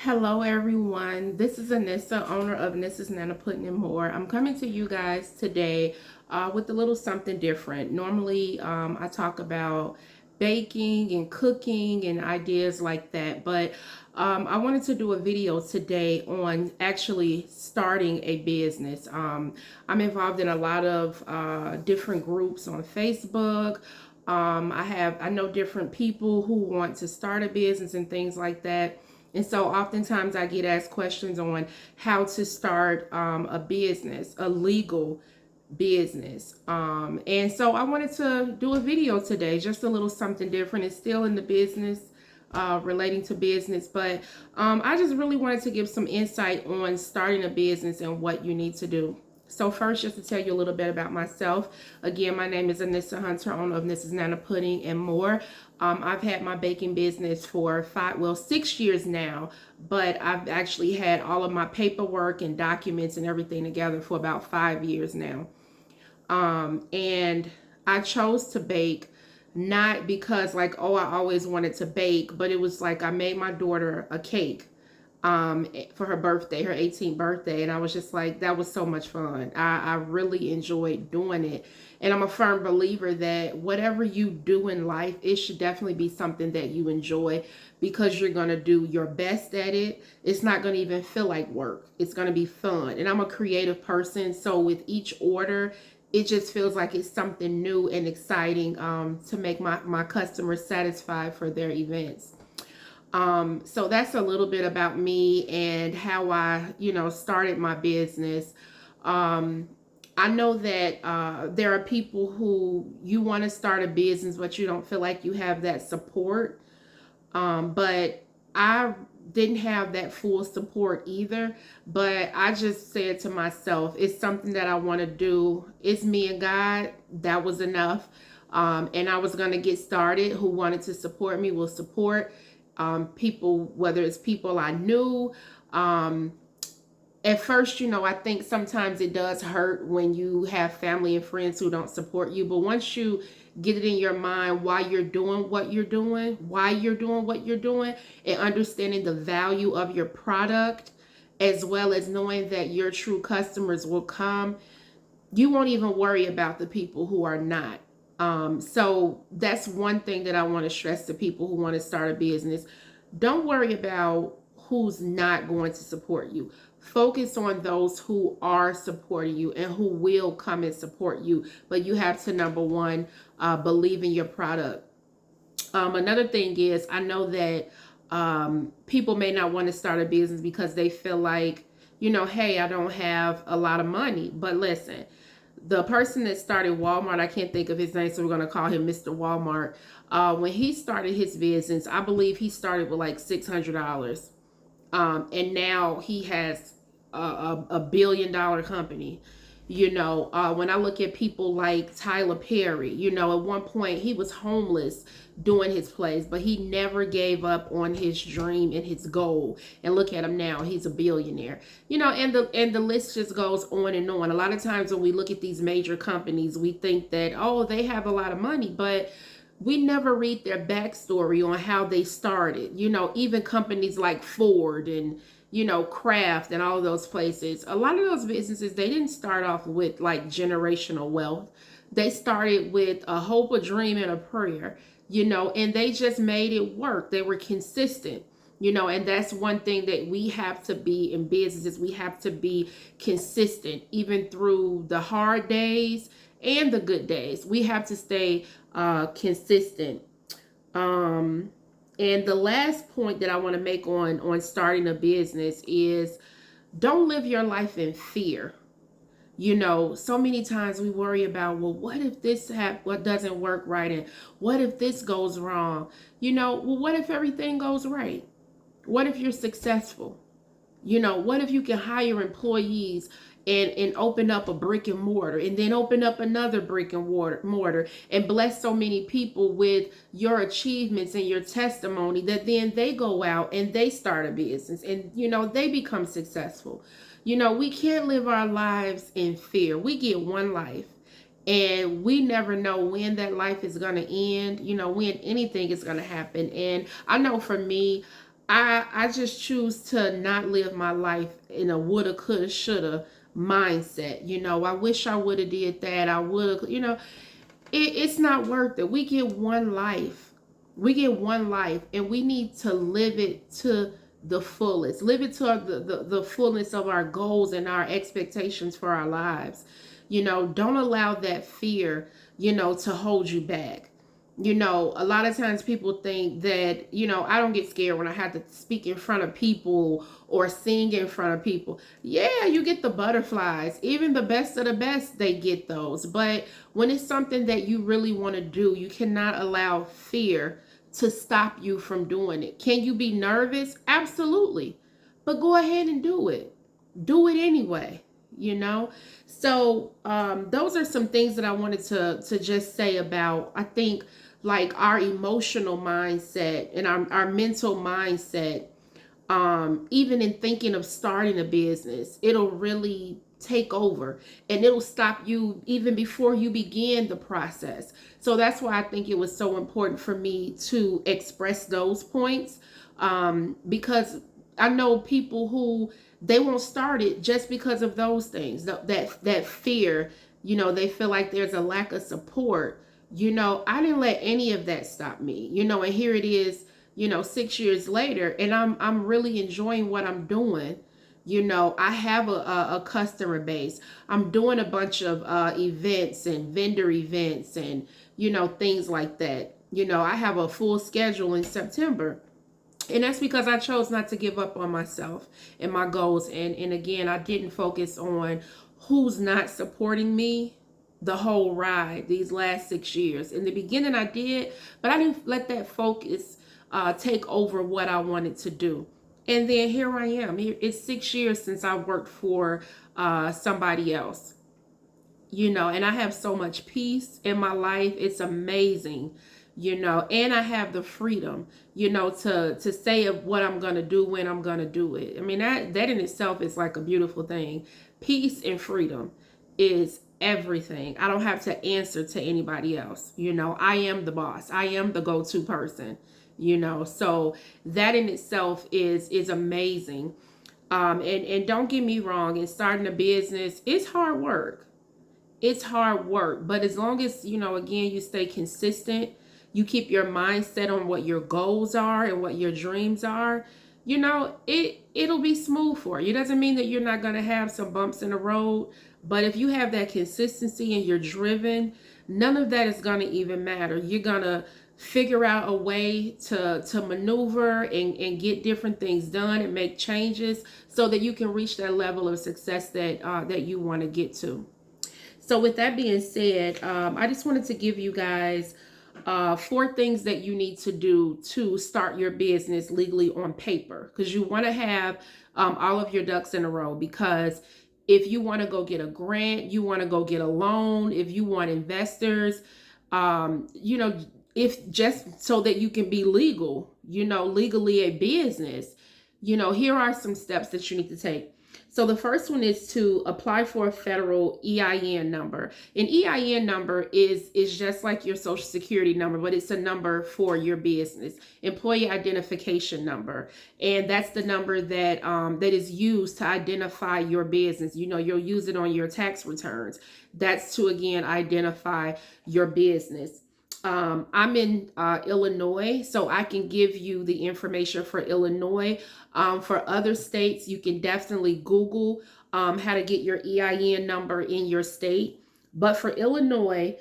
Hello everyone, this is Anissa, owner of Anissa's Nana Pudding and More. I'm coming to you guys today with a little something different. Normally I talk about baking and cooking and ideas like that, but I wanted to do a video today on actually starting a business. I'm involved in a lot of different groups on Facebook. I know different people who want to start a business and things like that. And so oftentimes I get asked questions on how to start a business, a legal business. And so I wanted to do a video today, just a little something different. It's still in the business, relating to business, but I just really wanted to give some insight on starting a business and what you need to do. So first, just to tell you a little bit about myself. Again, my name is Anissa Hunter, owner of Mrs. Nana Pudding and More. I've had my baking business for 6 years now, but I've actually had all of my paperwork and documents and everything together for about 5 years now. And I chose to bake not because like, oh, I always wanted to bake, but it was like I made my daughter a cake for her birthday, her 18th birthday, and I was just like, that was so much fun. I really enjoyed doing it. And I'm a firm believer that whatever you do in life, it should definitely be something that you enjoy, because you're going to do your best at it. It's not going to even feel like work. It's going to be fun. And I'm a creative person, so with each order, it just feels like it's something new and exciting to make my customers satisfied for their events. So that's a little bit about me and how I, started my business. I know that there are people who you want to start a business, but you don't feel like you have that support. But I didn't have that full support either. But I just said to myself, it's something that I want to do. It's me and God. That was enough. And I was going to get started. Who wanted to support me will support. People, whether it's people I knew. At first, I think sometimes it does hurt when you have family and friends who don't support you. But once you get it in your mind why you're doing what you're doing, and understanding the value of your product, as well as knowing that your true customers will come, you won't even worry about the people who are not. So that's one thing that I want to stress to people who want to start a business. Don't worry about who's not going to support you. Focus on those who are supporting you and who will come and support you. But you have to, number one, believe in your product. Another thing is, I know that people may not want to start a business because they feel like, hey, I don't have a lot of money. But listen, the person that started Walmart, I can't think of his name, so we're going to call him Mr. Walmart. When he started his business, I believe he started with like $600. And now he has a $1 billion company. When I look at people like Tyler Perry, at one point he was homeless doing his plays, but he never gave up on his dream and his goal. And look at him now; he's a billionaire. And the list just goes on and on. A lot of times when we look at these major companies, we think that, oh, they have a lot of money, but we never read their backstory on how they started. Even companies like Ford and Kraft and all of those places, a lot of those businesses, they didn't start off with like generational wealth. They started with a hope, a dream, and a prayer, and they just made it work. They were consistent. And that's one thing that we have to be in businesses. We have to be consistent, even through the hard days and the good days. We have to stay consistent. And the last point that I want to make on starting a business is, don't live your life in fear. So many times we worry about, well, what if what doesn't work right, and what if this goes wrong? Well, what if everything goes right? What if you're successful? What if you can hire employees and open up a brick and mortar, and then open up another brick and mortar, and bless so many people with your achievements and your testimony, that then they go out and they start a business, and they become successful. We can't live our lives in fear. We get one life, and we never know when that life is going to end, when anything is going to happen. And I know for me, I just choose to not live my life in a woulda, coulda, shoulda mindset. I wish I would have did that. I would have, it's not worth it. We get one life. We get one life, and we need to live it to the fullest. Live it to the fullness of our goals and our expectations for our lives. Don't allow that fear, to hold you back. A lot of times people think that, I don't get scared when I have to speak in front of people or sing in front of people. Yeah, you get the butterflies. Even the best of the best, they get those. But when it's something that you really want to do, you cannot allow fear to stop you from doing it. Can you be nervous? Absolutely. But go ahead and do it. Do it anyway, you know? So those are some things that I wanted to just say about, I think, like our emotional mindset and our mental mindset. Even in thinking of starting a business, it'll really take over, and it'll stop you even before you begin the process. So that's why I think it was so important for me to express those points, because I know people who they won't start it just because of those things, that fear. They feel like there's a lack of support. I didn't let any of that stop me. And here it is, 6 years later, and I'm really enjoying what I'm doing. I have a customer base. I'm doing a bunch of events and vendor events and things like that. I have a full schedule in September. And that's because I chose not to give up on myself and my goals. And again, I didn't focus on who's not supporting me the whole ride these last 6 years. In the beginning, I did, but I didn't let that focus take over what I wanted to do. And then here I am. It's 6 years since I worked for somebody else, and I have so much peace in my life. It's amazing, and I have the freedom, to say of what I'm going to do when I'm going to do it. I mean, that in itself is like a beautiful thing. Peace and freedom is everything. I don't have to answer to anybody else. I am the boss. I am the go-to person, so that in itself is amazing. And don't get me wrong, in starting a business, it's hard work. It's hard work, but as long as, again, you stay consistent, you keep your mindset on what your goals are and what your dreams are, it'll be smooth for you. It doesn't mean that you're not going to have some bumps in the road, but if you have that consistency and you're driven, none of that is going to even matter. You're going to figure out a way to maneuver and get different things done and make changes so that you can reach that level of success that you want to get to. So with that being said, I just wanted to give you guys 4 things that you need to do to start your business legally on paper, because you want to have all of your ducks in a row. Because if you want to go get a grant, you want to go get a loan, if you want investors, if just so that you can be legal, legally a business, here are some steps that you need to take. So the first one is to apply for a federal EIN number. An EIN number is just like your social security number, but it's a number for your business, employee identification number. And that's the number that that is used to identify your business. You'll use it on your tax returns. That's to, again, identify your business. I'm in Illinois, so I can give you the information for Illinois. For other states, you can definitely Google how to get your EIN number in your state. But for Illinois,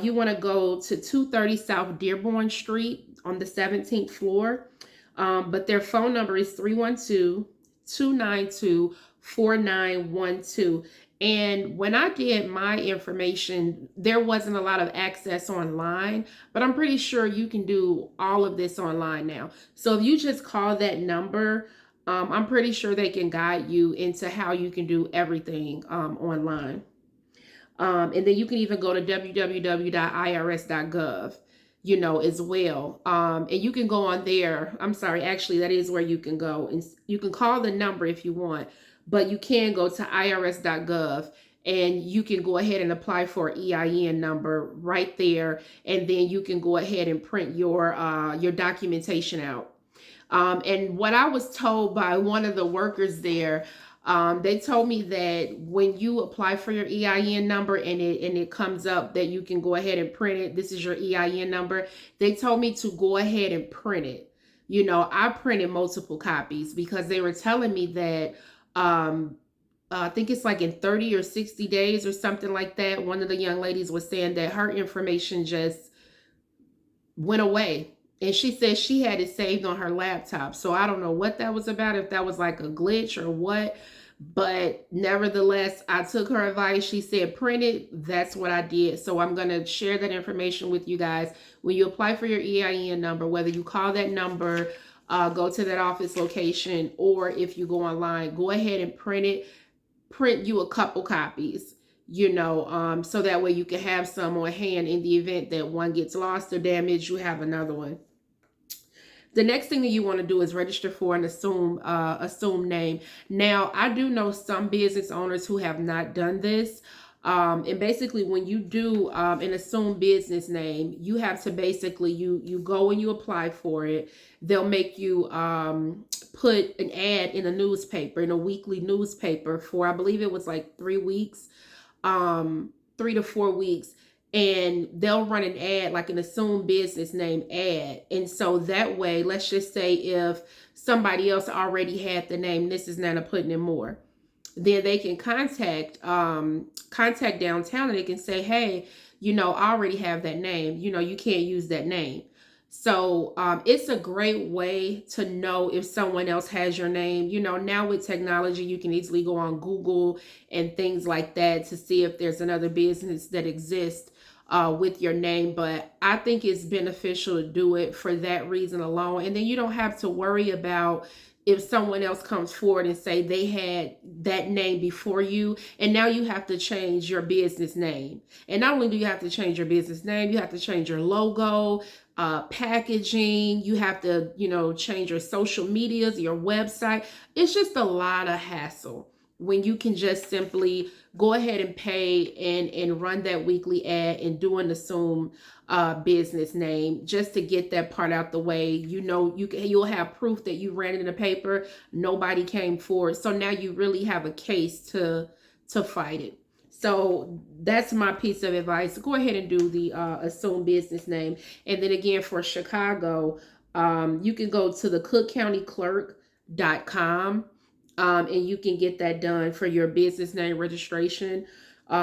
you want to go to 230 South Dearborn Street on the 17th floor. But their phone number is 312-292-4912. And when I did my information, there wasn't a lot of access online, but I'm pretty sure you can do all of this online now. So if you just call that number, I'm pretty sure they can guide you into how you can do everything online. And then you can even go to www.irs.gov, as well. And you can go on there. I'm sorry, actually, that is where you can go. And you can call the number if you want, but you can go to irs.gov and you can go ahead and apply for an EIN number right there. And then you can go ahead and print your documentation out. And what I was told by one of the workers there, they told me that when you apply for your EIN number and it comes up that you can go ahead and print it, this is your EIN number. They told me to go ahead and print it. You know, I printed multiple copies because they were telling me that I think it's like in 30 or 60 days or something like that. One of the young ladies was saying that her information just went away. And she said she had it saved on her laptop. So I don't know what that was about, if that was like a glitch or what. But nevertheless, I took her advice. She said, print it. That's what I did. So I'm going to share that information with you guys. When you apply for your EIN number, whether you call that number, go to that office location, or if you go online, go ahead and print it. Print you a couple copies, so that way you can have some on hand in the event that one gets lost or damaged, you have another one. The next thing that you want to do is register for an assume name. Now, I do know some business owners who have not done this. And basically, when you do an assumed business name, you have to basically, you go and you apply for it. They'll make you put an ad in a newspaper, in a weekly newspaper for, I believe it was like 3 weeks, 3 to 4 weeks. And they'll run an ad, like an assumed business name ad. And so that way, let's just say if somebody else already had the name, this is Nana putting in more, then they can contact downtown and they can say, hey, I already have that name. You can't use that name. So it's a great way to know if someone else has your name. Now with technology, you can easily go on Google and things like that to see if there's another business that exists with your name. But I think it's beneficial to do it for that reason alone. And then you don't have to worry about if someone else comes forward and say they had that name before you, and now you have to change your business name. And not only do you have to change your business name, you have to change your logo, packaging, you have to, change your social medias, your website. It's just a lot of hassle when you can just simply go ahead and pay and run that weekly ad and do an assume business name, just to get that part out the way. You'll have proof that you ran it in the paper, nobody came forward, so now you really have a case to fight it. So that's my piece of advice. Go ahead and do the assume business name. And then again, for Chicago, you can go to the cookcountyclerk.com. And you can get that done for your business name registration.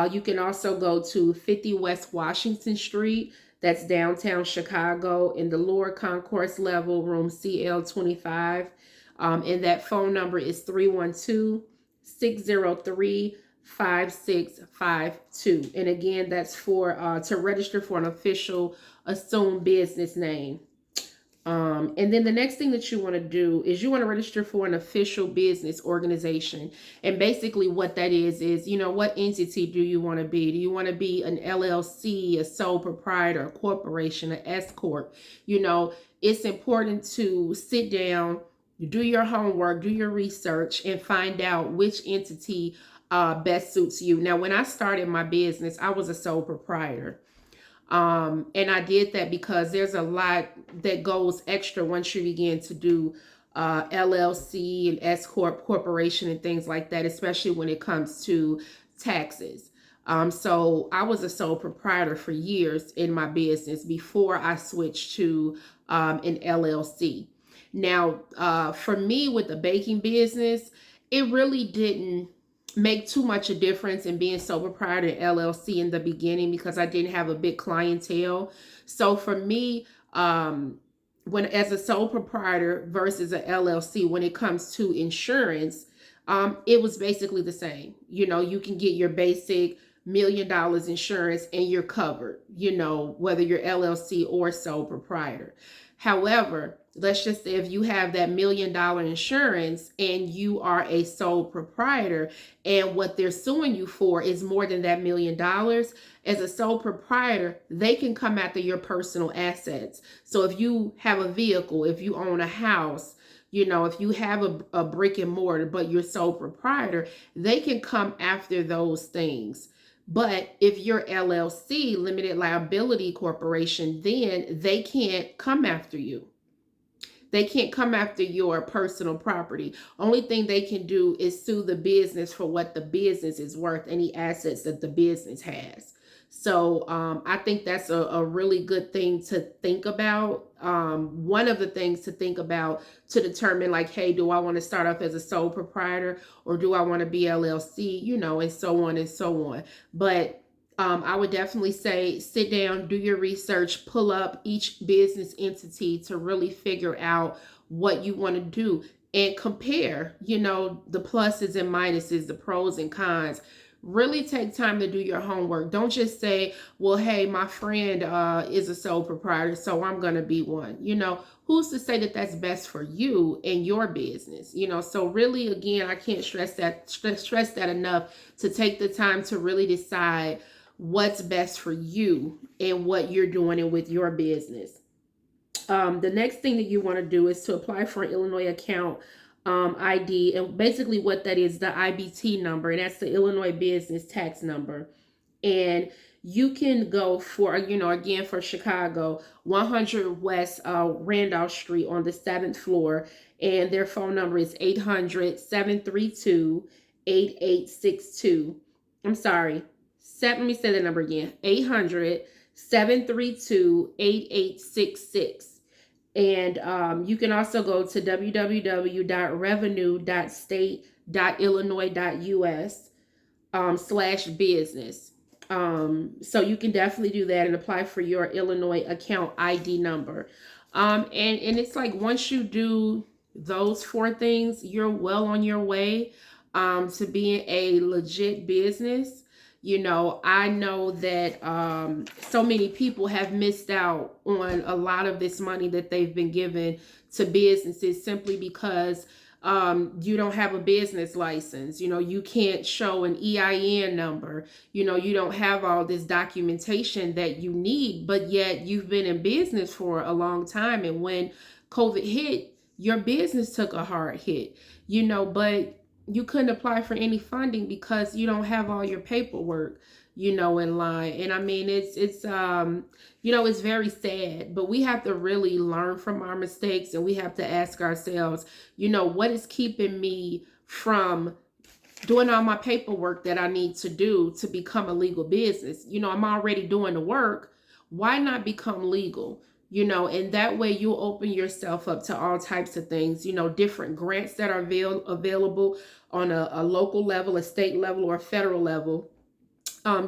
You can also go to 50 West Washington Street. That's downtown Chicago, in the lower concourse level, room CL25. And that phone number is 312-603-5652. And again, that's for to register for an official assumed business name. And then the next thing that you want to do is you want to register for an official business organization. And basically what that is, what entity do you want to be? Do you want to be an LLC, a sole proprietor, a corporation, an S Corp? It's important to sit down, do your homework, do your research, and find out which entity best suits you. Now, when I started my business, I was a sole proprietor. And I did that because there's a lot that goes extra once you begin to do LLC and S Corp, corporation, and things like that, especially when it comes to taxes. So I was a sole proprietor for years in my business before I switched to an LLC. Now, for me with the baking business, it really didn't make too much a difference in being sole proprietor and LLC in the beginning because I didn't have a big clientele. So for me, when as a sole proprietor versus an LLC, when it comes to insurance, it was basically the same. You can get your basic $1 million insurance and you're covered, whether you're LLC or sole proprietor. However, let's just say if you have that $1 million insurance and you are a sole proprietor and what they're suing you for is more than that $1 million, as a sole proprietor, they can come after your personal assets. So if you have a vehicle, if you own a house, if you have a brick and mortar, but you're sole proprietor, they can come after those things. But if you're LLC, limited liability corporation, then they can't come after you. They can't come after your personal property. Only thing they can do is sue the business for what the business is worth, any assets that the business has. So I think that's a really good thing to think about. One of the things to think about to determine, like, hey, do I want to start off as a sole proprietor, or do I want to be LLC, and so on and so on. But I would definitely say sit down, do your research, pull up each business entity to really figure out what you want to do and compare, the pluses and minuses, the pros and cons. Really take time to do your homework. Don't just say, well, hey, my friend is a sole proprietor, so I'm going to be one. Who's to say that that's best for you and your business? So really, again, I can't stress that enough, to take the time to really decide what's best for you and what you're doing and with your business. The next thing that you want to do is to apply for an Illinois account ID. And basically what that is, the IBT number, and that's the Illinois business tax number. And you can go for, again, for Chicago, 100 West Randolph Street on the 7th floor. And their phone number is 800-732-8862. I'm sorry. Let me say the number again. 800-732-8866. And you can also go to www.revenue.state.illinois.us /business. So you can definitely do that and apply for your Illinois account ID number. And it's like, once you do those 4 things, you're well on your way to being a legit business. I know that so many people have missed out on a lot of this money that they've been given to businesses simply because you don't have a business license. You can't show an EIN number. You don't have all this documentation that you need, but yet you've been in business for a long time. And when COVID hit, your business took a hard hit, but you couldn't apply for any funding because you don't have all your paperwork, in line. And I mean, it's very sad, but we have to really learn from our mistakes, and we have to ask ourselves, what is keeping me from doing all my paperwork that I need to do to become a legal business? I'm already doing the work. Why not become legal? And that way you'll open yourself up to all types of things, different grants that are available on a local level, a state level, or a federal level.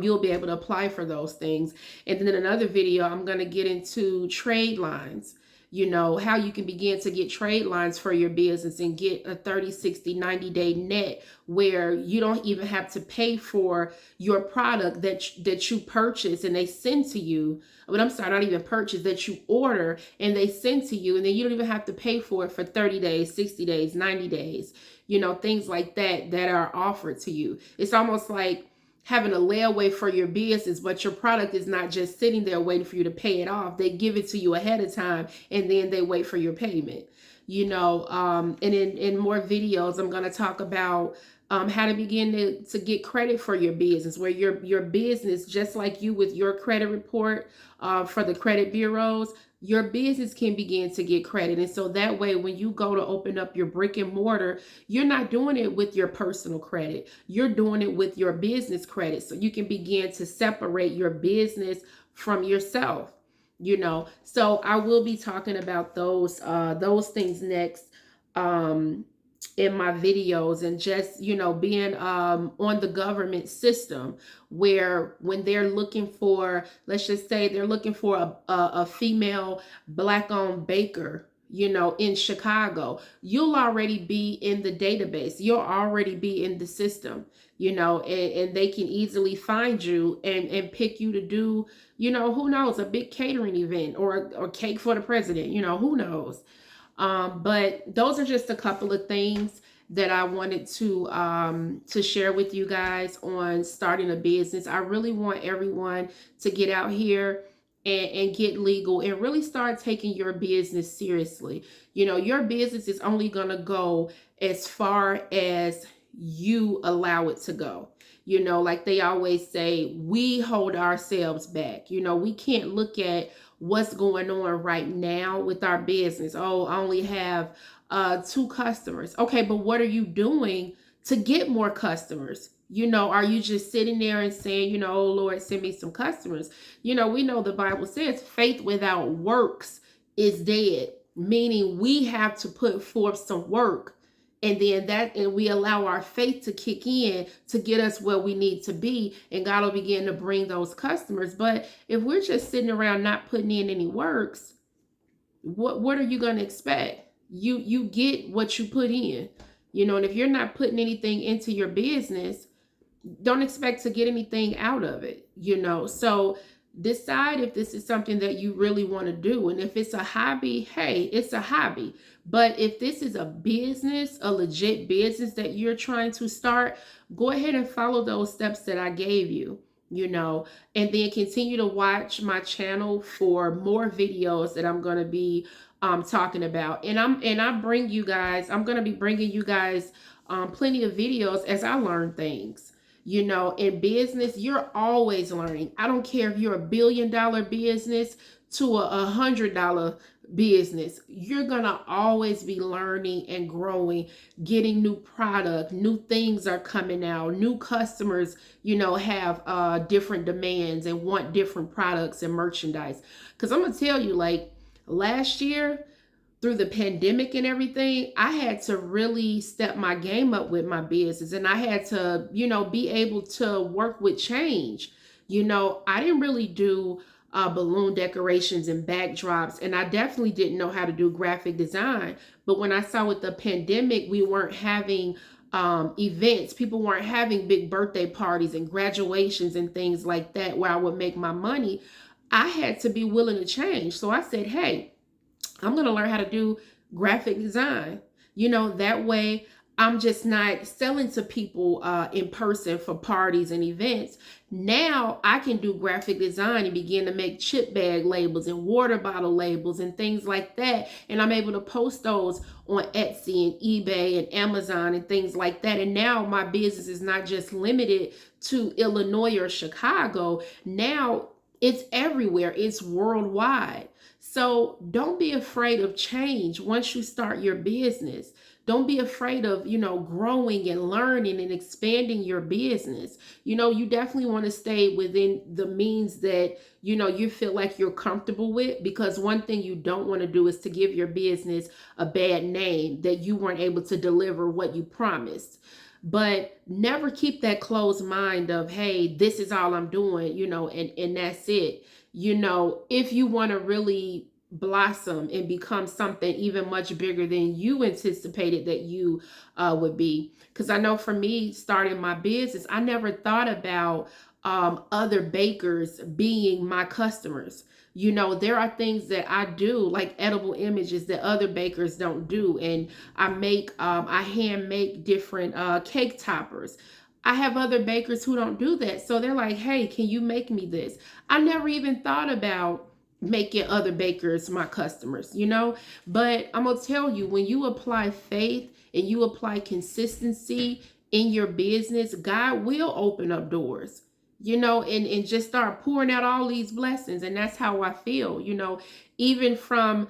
You'll be able to apply for those things. And then in another video, I'm going to get into trade lines, how you can begin to get trade lines for your business and get a 30, 60, 90-day net where you don't even have to pay for your product that you purchase and they send to you. But I'm sorry, not even purchase, that you order and they send to you, and then you don't even have to pay for it for 30 days, 60 days, 90 days, things like that are offered to you. It's almost like having a layaway for your business, but your product is not just sitting there waiting for you to pay it off. They give it to you ahead of time, and then they wait for your payment. And in more videos, I'm going to talk about how to begin to get credit for your business, where your business, just like you with your credit report for the credit bureaus, your business can begin to get credit. And so that way, when you go to open up your brick and mortar, you're not doing it with your personal credit. You're doing it with your business credit. So you can begin to separate your business from yourself, So I will be talking about those things next in my videos, and just, being on the government system, where when they're looking for, let's just say they're looking for a female Black-owned baker, in Chicago, you'll already be in the database. You'll already be in the system, and they can easily find you and pick you to do, who knows, a big catering event or cake for the president, who knows. But those are just a couple of things that I wanted to share with you guys on starting a business. I really want everyone to get out here and get legal and really start taking your business seriously. Your business is only going to go as far as you allow it to go. Like they always say, we hold ourselves back. We can't look at what's going on right now with our business. Oh, I only have 2 customers. Okay, but what are you doing to get more customers? Are you just sitting there and saying, oh Lord, send me some customers? We know the Bible says faith without works is dead, meaning we have to put forth some work, and we allow our faith to kick in to get us where we need to be, and God will begin to bring those customers. But if we're just sitting around not putting in any works, what are you going to expect? You get what you put in, and if you're not putting anything into your business, don't expect to get anything out of it. So decide if this is something that you really want to do. And if it's a hobby, hey, it's a hobby. But if this is a business, a legit business that you're trying to start, go ahead and follow those steps that I gave you. And then continue to watch my channel for more videos that I'm going to be talking about. And I'm going to be bringing you guys plenty of videos as I learn things. In business, you're always learning. I don't care if you're $1 billion business to a $100 business. You're going to always be learning and growing, getting new product, new things are coming out, new customers, have different demands and want different products and merchandise. Because I'm going to tell you, like last year, through the pandemic and everything, I had to really step my game up with my business, and I had to, be able to work with change. I didn't really do balloon decorations and backdrops, and I definitely didn't know how to do graphic design. But when I saw with the pandemic, we weren't having events, people weren't having big birthday parties and graduations and things like that where I would make my money. I had to be willing to change. So I said, hey, I'm going to learn how to do graphic design. That way I'm just not selling to people in person for parties and events. Now I can do graphic design and begin to make chip bag labels and water bottle labels and things like that. And I'm able to post those on Etsy and eBay and Amazon and things like that. And now my business is not just limited to Illinois or Chicago. Now it's everywhere. It's worldwide. So don't be afraid of change once you start your business. Don't be afraid of, growing and learning and expanding your business. You definitely want to stay within the means that, you feel like you're comfortable with, because one thing you don't want to do is to give your business a bad name that you weren't able to deliver what you promised. But never keep that closed mind of, hey, this is all I'm doing, and that's it. If you want to really blossom and become something even much bigger than you anticipated that you would be. Because I know for me, starting my business, I never thought about other bakers being my customers. There are things that I do, like edible images, that other bakers don't do. And I hand make different cake toppers. I have other bakers who don't do that. So they're like, hey, can you make me this? I never even thought about making other bakers my customers, But I'm going to tell you, when you apply faith and you apply consistency in your business, God will open up doors, and just start pouring out all these blessings. And that's how I feel, even from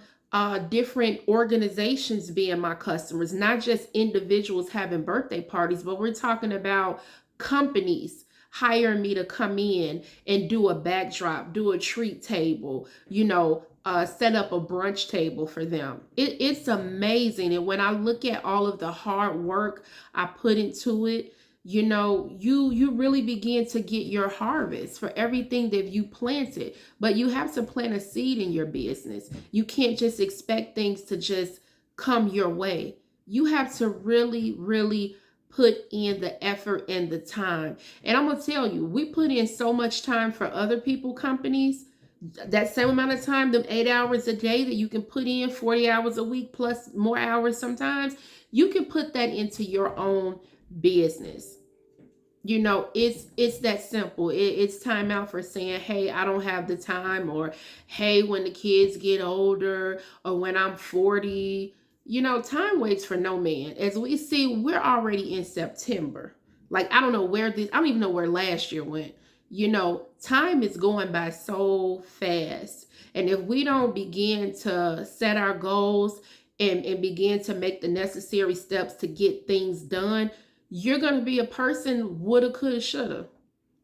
different organizations being my customers, not just individuals having birthday parties, but we're talking about companies hiring me to come in and do a backdrop, do a treat table, set up a brunch table for them. It's amazing. And when I look at all of the hard work I put into it, you really begin to get your harvest for everything that you planted. But you have to plant a seed in your business. You can't just expect things to just come your way. You have to really, really put in the effort and the time. And I'm going to tell you, we put in so much time for other people, companies, that same amount of time, them 8 hours a day that you can put in, 40 hours a week plus more hours sometimes, you can put that into your own business. It's that simple. It's time out for saying, hey, I don't have the time, or hey, when the kids get older, or when I'm 40. Time waits for no man. As we see, we're already in September. Like, I don't even know where last year went. You know, time is going by so fast. And if we don't begin to set our goals and begin to make the necessary steps to get things done, you're going to be a person woulda, coulda, shoulda.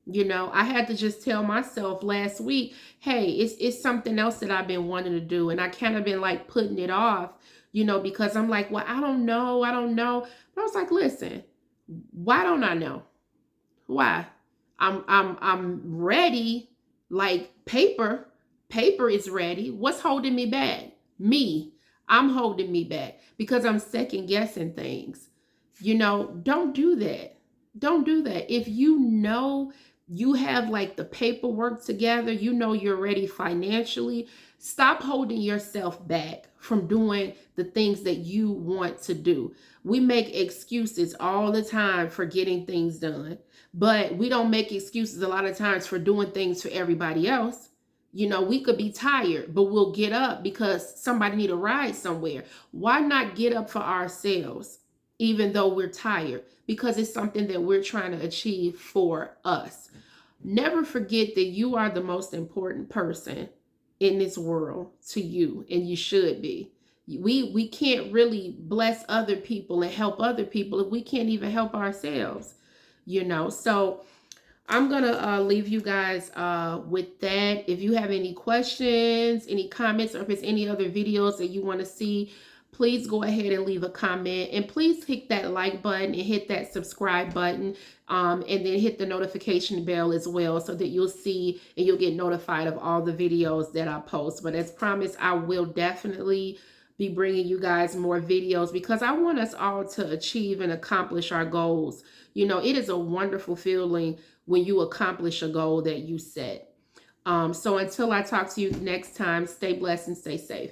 You know, I had to just tell myself last week, hey, it's something else that I've been wanting to do. And I kind of been like putting it off, you know, because I'm like, well, I don't know. But I was like, listen, why don't I know? Why? I'm ready, like paper is ready. What's holding me back? Me. I'm holding me back because I'm second guessing things. You know, don't do that. Don't do that. If you know you have like the paperwork together, you know you're ready financially, stop holding yourself back from doing the things that you want to do. We make excuses all the time for getting things done, but we don't make excuses a lot of times for doing things for everybody else. You know, we could be tired, but we'll get up because somebody need a ride somewhere. Why not get up for ourselves, even though we're tired? Because it's something that we're trying to achieve for us. Never forget that you are the most important person in this world to you, and you should be. We can't really bless other people and help other people if we can't even help ourselves, you know. So I'm gonna leave you guys with that. If you have any questions, any comments, or if it's any other videos that you want to see, please go ahead and leave a comment. And please hit that like button and hit that subscribe button. And then hit the notification bell as well so that you'll see and you'll get notified of all the videos that I post. But as promised, I will definitely be bringing you guys more videos because I want us all to achieve and accomplish our goals. You know, it is a wonderful feeling when you accomplish a goal that you set. So until I talk to you next time, stay blessed and stay safe.